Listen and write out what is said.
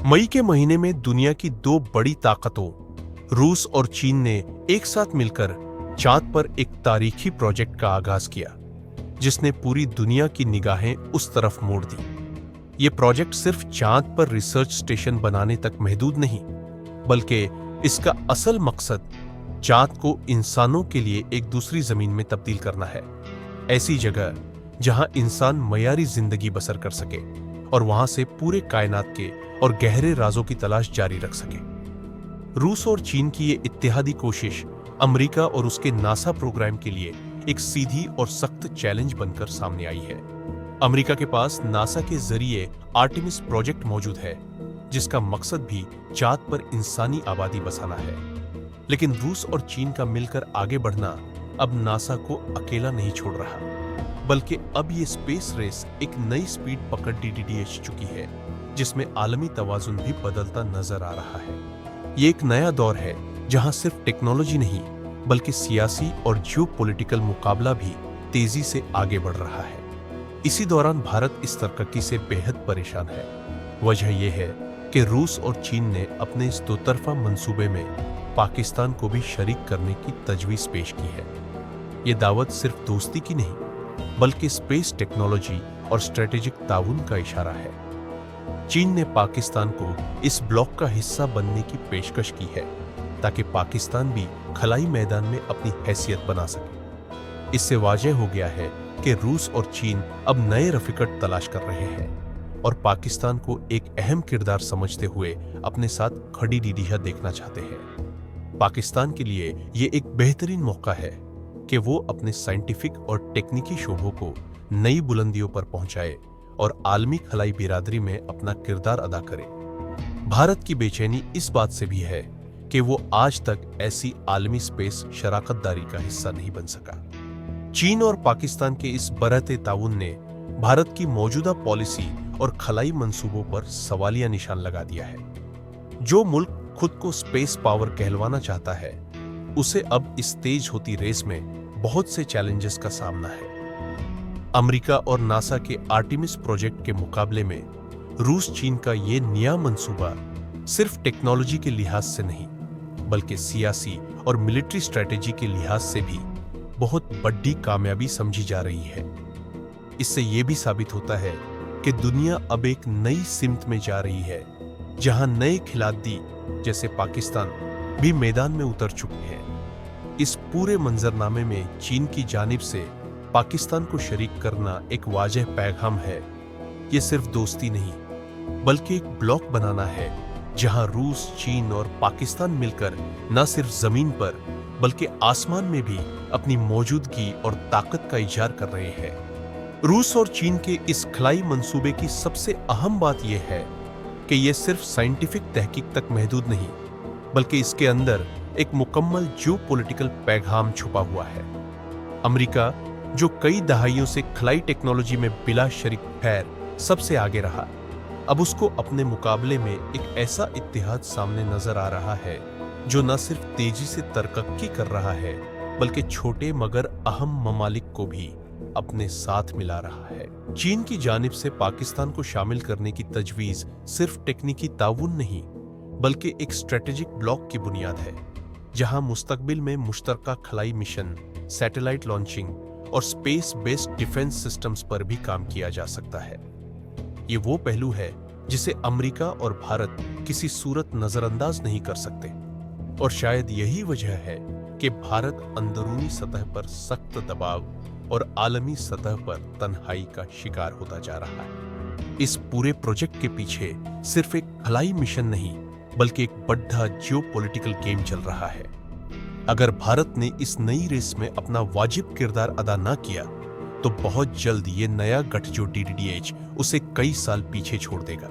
मई के महीने में दुनिया की दो बड़ी ताकतों रूस और चीन ने एक साथ मिलकर चांद पर एक तारीखी प्रोजेक्ट का आगाज किया, जिसने पूरी दुनिया की निगाहें उस तरफ मोड़ दी। ये प्रोजेक्ट सिर्फ चांद पर रिसर्च स्टेशन बनाने तक महदूद नहीं, बल्कि इसका असल मकसद चांद को इंसानों के लिए एक दूसरी जमीन में तब्दील करना है। ऐसी जगह जहां इंसान मयारी जिंदगी बसर कर सके और वहां से पूरे कायनात के और गहरे राजों की तलाश जारी रख सके। रूस और चीन की ये इत्तेहादी कोशिश अमेरिका और उसके नासा प्रोग्राम के लिए एक सीधी और सख्त चैलेंज बनकर सामने आई है। अमेरिका के पास नासा के जरिए आर्टेमिस प्रोजेक्ट मौजूद है, जिसका मकसद भी चांद पर इंसानी आबादी बसाना है। लेकिन रूस और चीन का मिलकर आगे बढ़ना अब नासा को अकेला नहीं छोड़ रहा, बल्कि अब ये स्पेस रेस एक नई स्पीड पकड़ DDDH चुकी है, जिसमें आलमी तवाजुन भी बदलता नजर आ रहा है। ये एक नया दौर है जहां सिर्फ टेक्नोलॉजी नहीं, बल्कि सियासी और जियोपॉलिटिकल मुकाबला भी तेजी से आगे बढ़ रहा है। इसी दौरान भारत इस तरक्की से बेहद परेशान है। वजह यह है कि रूस और चीन ने अपने इस दोतरफा मंसूबे में पाकिस्तान को भी शरीक करने की तजवीज पेश की है। ये दावत सिर्फ दोस्ती की नहीं, बल्कि स्पेस टेक्नोलॉजी और स्ट्रेटेजिक ताउन का इशारा है। चीन ने पाकिस्तान को इस ब्लॉक का हिस्सा बनने की पेशकश की है, ताकि पाकिस्तान भी खलाई मैदान में अपनी हैसियत बना सके। इससे वाज़ेह हो गया है कि रूस और चीन अब नए रफीकट तलाश कर रहे हैं और पाकिस्तान को एक अहम किरदार समझते हुए अपने साथ खड़ी डीडीहा देखना चाहते हैं। पाकिस्तान के लिए ये एक बेहतरीन मौका है कि वो अपने साइंटिफिक और टेक्निकी शोबों को नई बुलंदियों पर पहुंचाए और आलमी खलाई बिरादरी में अपना किरदार अदा करे। भारत की बेचैनी इस बात से भी है कि वो आज तक ऐसी आलमी स्पेस शराकतदारी का हिस्सा नहीं बन सका। चीन और पाकिस्तान के इस बरहते ताउन ने भारत की मौजूदा पॉलिसी और खलाई मंसूबों पर सवालिया निशान लगा दिया है। जो मुल्क खुद को स्पेस पावर कहलवाना चाहता है, उसे अब इस तेज होती रेस में बहुत से चैलेंजेस का सामना है। अमेरिका और नासा के आर्टेमिस प्रोजेक्ट के मुकाबले में रूस चीन का ये नया मंसूबा सिर्फ टेक्नोलॉजी के लिहाज से नहीं, बल्कि सियासी और मिलिट्री स्ट्रेटेजी के लिहाज से भी बहुत बड़ी कामयाबी समझी जा रही है। इससे यह भी साबित होता है कि दुनिया अब एक नई सिमत में जा रही है, जहां नए खिलाड़ी जैसे पाकिस्तान भी मैदान में उतर चुके हैं। इस पूरे मंजरनामे में चीन की जानिब से पाकिस्तान को शरीक करना एक वाज़ेह पैगाम है। ये सिर्फ दोस्ती नहीं, बल्कि एक ब्लॉक बनाना है जहां रूस, चीन और पाकिस्तान मिलकर न सिर्फ जमीन पर बल्कि आसमान में भी अपनी मौजूदगी और ताकत का इजहार कर रहे हैं। रूस और चीन के इस खलाई मंसूबे की सबसे अहम बात यह है कि यह सिर्फ साइंटिफिक तहकीक तक महदूद नहीं, बल्कि इसके अंदर एक मुकम्मल जियोपॉलिटिकल पैगाम छुपा हुआ है। अमेरिका, जो कई दहाइयों से खलाई टेक्नोलॉजी में बिला शरीक खैर सबसे आगे रहा, अब उसको अपने मुकाबले में एक ऐसा इत्तेहाद सामने नजर आ रहा है जो न सिर्फ तेजी से तरक्की कर रहा है, बल्कि छोटे मगर अहम ममालिक को भी अपने साथ मिला रहा है। चीन की जानिब से पाकिस्तान को शामिल करने की तजवीज सिर्फ टेक्निकी ताउन नहीं, बल्कि एक स्ट्रेटेजिक ब्लॉक की बुनियाद है, जहां मुस्तकबिल में मुश्तरका खलाई मिशन, सैटेलाइट लॉन्चिंग और स्पेस बेस्ड डिफेंस सिस्टम्स पर भी काम किया जा सकता है। ये वो पहलू है जिसे अमेरिका और भारत किसी सूरत नजरअंदाज नहीं कर सकते, और शायद यही वजह है कि भारत अंदरूनी सतह पर सख्त दबाव और आलमी सतह पर तन्हाई का शिकार होता जा रहा है। इस पूरे प्रोजेक्ट के पीछे सिर्फ एक खलाई मिशन नहीं, बल्कि एक बड़ा जियोपॉलिटिकल गेम चल रहा है। अगर भारत ने इस नई रेस में अपना वाजिब किरदार अदा न किया, तो बहुत जल्द ये नया गठजोड़ DDDH उसे कई साल पीछे छोड़ देगा।